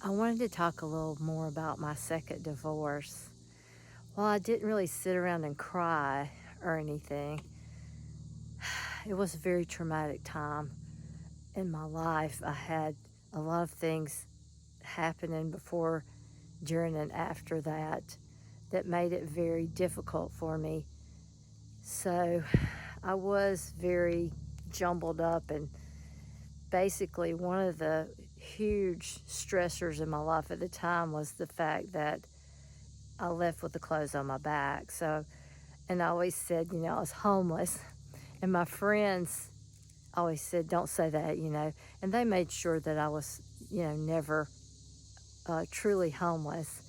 I wanted to talk a little more about my second divorce. Well, I didn't really sit around and cry or anything. It was a very traumatic time in my life. I had a lot of things happening before, during, and after that made it very difficult for me. So I was very jumbled up, and basically, one of the huge stressors in my life at the time was the fact that I left with the clothes on my back. So, and I always said, I was homeless. And my friends always said, don't say that. And they made sure that I was, never truly homeless.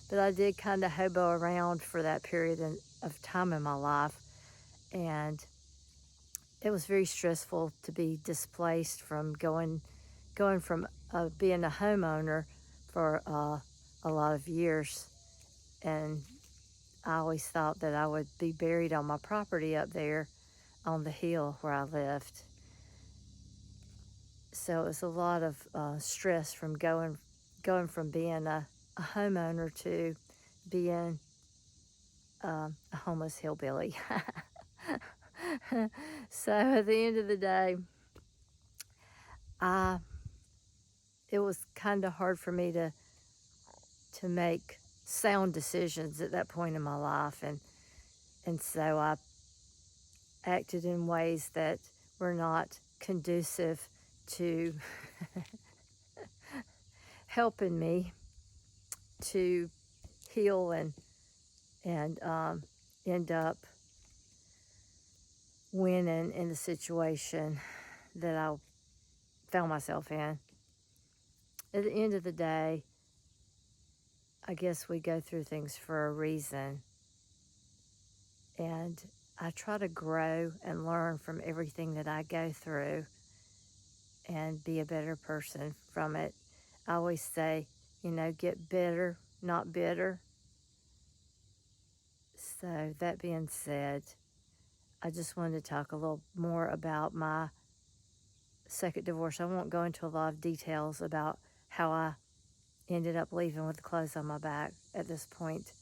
But I did kind of hobo around for that period of time in my life. And it was very stressful to be displaced from going from being a homeowner for a lot of years. And I always thought that I would be buried on my property up there on the hill where I lived. So it was a lot of stress from going from being a homeowner to being a homeless hillbilly. So at the end of the day, I it was kind of hard for me to make sound decisions at that point in my life, and so I acted in ways that were not conducive to helping me to heal and end up winning in the situation that I found myself in. At the end of the day, I guess we go through things for a reason, and I try to grow and learn from everything that I go through and be a better person from it. I always say, get better, not bitter. So, that being said, I just wanted to talk a little more about my second divorce. I won't go into a lot of details about how I ended up leaving with the clothes on my back at this point.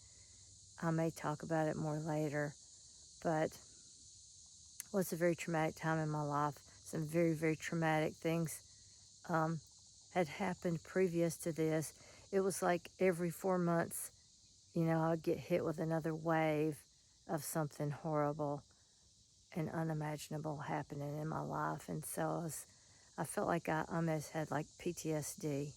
I may talk about it more later, but it was a very traumatic time in my life. Some very, very traumatic things had happened previous to this. It was like every 4 months, I'd get hit with another wave of something horrible and unimaginable happening in my life. And so I felt like I almost had like PTSD.